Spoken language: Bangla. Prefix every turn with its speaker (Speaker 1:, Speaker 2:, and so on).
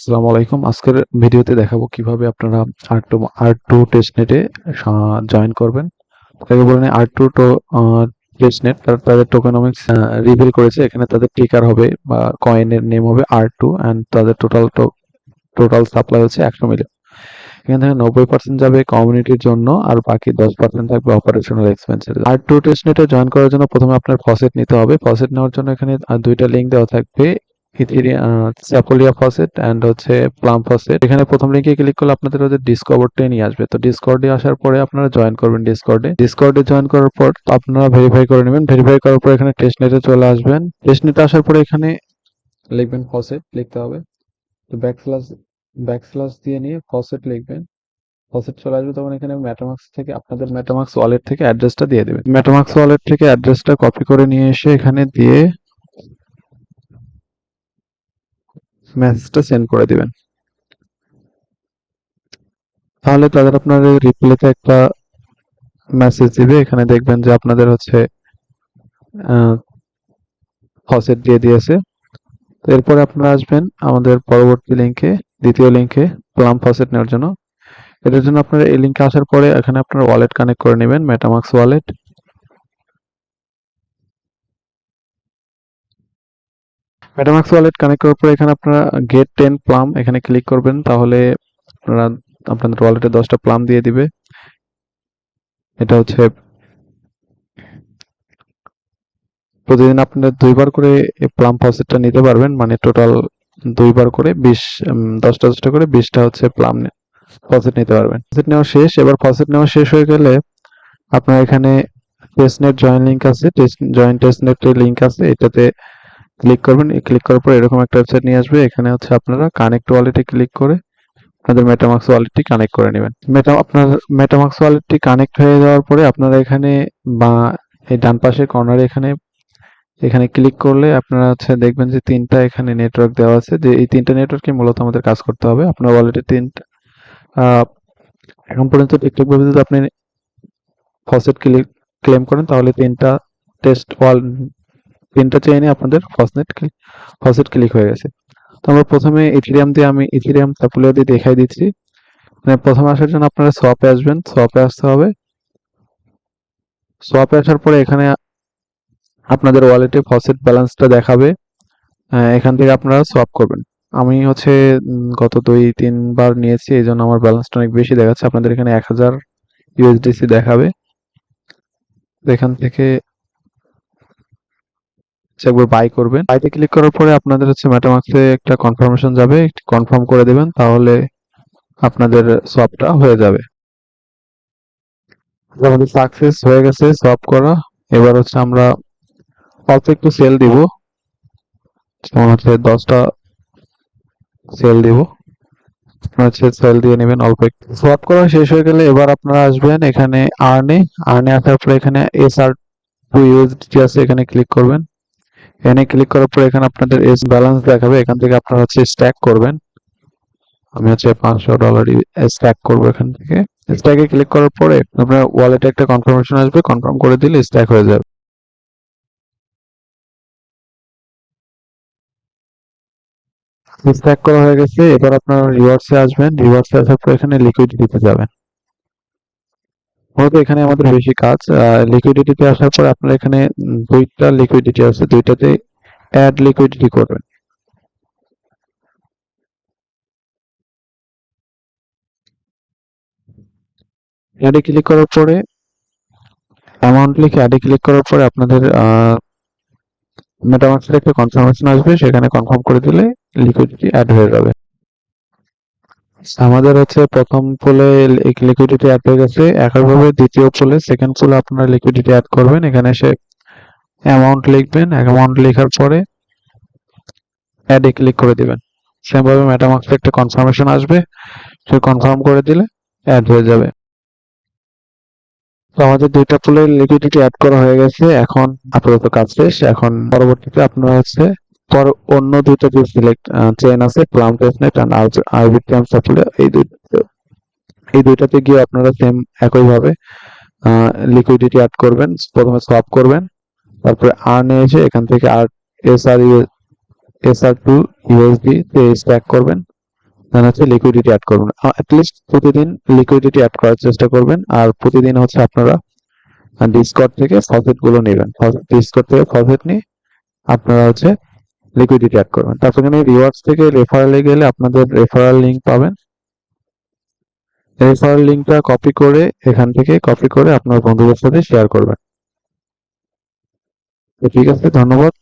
Speaker 1: আসসালামু আলাইকুম। আজকের ভিডিওতে দেখাবো কিভাবে আপনারা R2 টেস্টনেটে জয়েন করবেন। তাকে বলে R2 টেস্টনেট তাদের টোকেনমিক্স রিভিল করেছে। এখানে তাদের টিকার হবে বা কয়েনের নেম হবে R2 এন্ড তাদের টোটাল সাপ্লাই হচ্ছে 100 মিলিয়ন। এখান থেকে 90% যাবে কমিউনিটির জন্য আর বাকি 10% থাকবে অপারেশনাল এক্সপেন্সের। R2 টেস্টনেটে জয়েন করার জন্য প্রথমে আপনার ফসেট নিতে হবে। ফসেট নেওয়ার জন্য এখানে দুইটা লিঙ্ক দেওয়া থাকবে। স্যাপোলিয়া ফসেট এন্ড হচ্ছে প্লাম ফসেট। এখানে প্রথম লিঙ্কে ক্লিক করলে আপনাদের ওদের ডিসকভারটাই নিয়ে আসবে। তো ডিসকর্ডে আসার পরে আপনারা জয়েন করবেন ডিসকর্ডে জয়েন করার পর আপনারা ভেরিফাই করে নেবেন। ভেরিফাই করার পর এখানে টেস্টনেটে চলে আসবেন। টেস্টনেটে আসার পরে এখানে লিখবেন ফসেট লিখতে হবে। তো ব্যাকস্ল্যাশ দিয়ে নিয়ে ফসেট লিখবেন। ফসেট চলে আসবে তখন এখানে মেটামাক্স থেকে আপনাদের মেটামাক্স ওয়ালেট থেকে অ্যাড্রেসটা দিয়ে দেবেন। মেটামাক্স ওয়ালেট থেকে অ্যাড্রেসটা কপি করে নিয়ে এসে এখানে দিয়ে মেসেজটা সেন্ড করে দিবেন। তাহলে তাদের আপনাদের রিপ্লাইতে একটা মেসেজ দিবে। এখানে দেখবেন যে আপনাদের হচ্ছে ফসেট দিয়ে দিয়েছে। তো এরপরে আপনারা আসবেন আমাদের পরবর্তী লিঙ্কে, দ্বিতীয় লিঙ্কে প্লাম ফসেট নেওয়ার জন্য। এটার জন্য আপনারা এই লিঙ্কে আসার পরে এখানে আপনার ওয়ালেট কানেক্ট করে নেবেন, MetaMask wallet. MetaMask wallet connect করার পরে এখানে আপনারা গেট 10 প্লাম এখানে ক্লিক করবেন। তাহলে আপনারা আপনাদের ওয়ালেটে 10টা প্লাম দিয়ে দিবে। এটা হচ্ছে প্রতিদিন আপনারা 2 বার করে এই প্লাম ফসেটটা নিতে পারবেন, মানে টোটাল 2 বার করে 10টা করে 20টা হচ্ছে প্লাম ফসেট নিতে পারবেন। ফসেট নেওয়া শেষ। এবার ফসেট নেওয়া শেষ হয়ে গেলে আপনার এখানে টেস্টনেট জয়েন লিঙ্ক আছে, জয়েন টেস্টনেটের লিঙ্ক আছে, এটাতে ক্লিক করবেন। ক্লিক করার পর এরকম একটা ওয়েবসাইট নিয়ে আসবে। এখানে হচ্ছে আপনারা কানেক্ট ওয়ালেটে ক্লিক করে আপনাদের মেটামাক্স ওয়ালেটটি কানেক্ট করে নেবেন। আপনার মেটামাক্স ওয়ালেটটি কানেক্ট হয়ে যাওয়ার পরে আপনারা এখানে বা এই ডান পাশের কর্নারে এখানে ক্লিক করলে আপনারা হচ্ছে দেখবেন যে 3টা এখানে নেটওয়ার্ক দেওয়া আছে, যে এই 3টা নেটওয়ার্কে মূলত আমাদের কাজ করতে হবে। আপনার ওয়ালেটে 3টা এখন পর্যন্ত ঠিকঠাকভাবে যদি আপনি ফসেট ক্লেম করেন তাহলে 3টা চেইনে আপনাদের ফসেট ক্লিক হয়ে গেছে। তো আমরা প্রথমে আমি ইথেরিয়াম সাপোলিয়া দিয়ে দেখাই দিচ্ছি। মানে প্রথমে আসার জন্য আপনারা সোয়াপে আসবেন, সোয়াপে আসতে হবে। সোয়াপে আসার পরে এখানে আপনাদের ওয়ালেটে ফসেট ব্যালেন্সটা দেখাবে। এখান থেকে আপনারা সোয়াপ করবেন। আমি হচ্ছে গত 2-3 বার নিয়েছি, এই জন্য আমার ব্যালেন্সটা অনেক বেশি দেখাচ্ছে। আপনাদের এখানে 1000 ইউএসডিসি দেখাবে। এখান থেকে একবার বাই করবেন। বাইতে ক্লিক করার পরে আপনাদের হচ্ছে মেটামাক্সে একটা কনফার্মেশন যাবে, কনফার্ম করে দেবেন, তাহলে আপনাদের সোয়াপটা হয়ে যাবে। আমাদের সাকসেস হয়ে গেছে সোয়াপ করা। এবার হচ্ছে আমরা অল্প একটু সেল দিব, যেমন হচ্ছে 10টা সেল দিব। আপনারা হচ্ছে সেল দিয়ে নেবেন অল্প একটু। সোয়াপ করা শেষ হয়ে গেলে এবার আপনারা আসবেন এখানে আর্নে আসার পরে এখানে SR2 ইউএসডিটি আছে, এখানে ক্লিক করবেন। এখানে ক্লিক করার পরে এখানে আপনাদের ব্যালেন্স দেখাবে। এখান থেকে আপনারা হচ্ছে স্ট্যাক করবেন। আমি হচ্ছে $500 স্ট্যাক করবো এখান থেকে। স্ট্যাকে ক্লিক করার পরে আপনার ওয়ালেটে একটা কনফার্মেশন আসবে, কনফার্ম করে দিলে স্ট্যাক হয়ে যাবে। স্ট্যাক করা হয়ে গেছে। এবার আপনারা রিওয়ার্ডসে আসবেন। রিওয়ার্ডসে আসার পর এখানে লিকুইডিটিতে যাবেন। মূলত এখানে আমাদের বেশি কাজ। লিকুইডিটিতে আসার পর আপনারা এখানে 2টা লিকুইডিটি আছে, 2টাতে অ্যাড লিকুইডিটি করবেন। অ্যাডে ক্লিক করার পরে অ্যামাউন্ট লিখে অ্যাডে ক্লিক করার পরে আপনাদের মেটামাক্সের একটা কনফার্মেশন আসবে, সেখানে কনফার্ম করে দিলে লিকুইডিটি অ্যাড হয়ে যাবে। আমাদের হচ্ছে প্রথম পুলে লিকুইডিটি অ্যাড হয়ে গেছে। একইভাবে দ্বিতীয় পুলে সেকেন্ড পুলে আপনারা লিকুইডিটি অ্যাড করবেন। এখানে এসে অ্যামাউন্ট লিখবেন। অ্যামাউন্ট লেখার পরে অ্যাডে ক্লিক করে দিবেন। সেম ভাবে মেটামাক্সে একটা কনফার্মেশন আসবে, সে কনফার্ম করে দিলে অ্যাড হয়ে যাবে। তো আমাদের 2টা পুলে লিকুইডিটি অ্যাড করা হয়ে গেছে। এখন আপাতত কাজ শেষ। এখন পরবর্তীতে আপনারা হচ্ছে অন্য 2টা যে সিলেক্ট চেইন আছে, Plume testnet and Arbitrum Sepolia, এই দুইটাতে গিয়ে আপনারা সেম একইভাবে লিকুইডিটি অ্যাড করবেন। প্রথমে সোয়াপ করবেন, তারপরে আর্নে এসে এখান থেকে SR2 ইউএসডি তে স্ট্যাক করবেন। দেন হচ্ছে লিকুইডিটি অ্যাড করবেন। অ্যাটলিস্ট প্রতিদিন লিকুইডিটি অ্যাড করার চেষ্টা করবেন। আর প্রতিদিন হচ্ছে আপনারা ডিসকর্ড থেকে ফসেট গুলো নেবেন। ডিসকর্ড থেকে ফসেট নিয়ে আপনারা হচ্ছে লিকুইডিটি অ্যাড করবেন। তারপর এখানে রিওয়ার্ডস থেকে রেফারেলে গেলে আপনাদের রেফারেল লিঙ্ক পাবেন। রেফারেল লিঙ্কটা কপি করে এখান থেকে কপি করে আপনার বন্ধুদের সাথে শেয়ার করবেন। তো ঠিক আছে, ধন্যবাদ।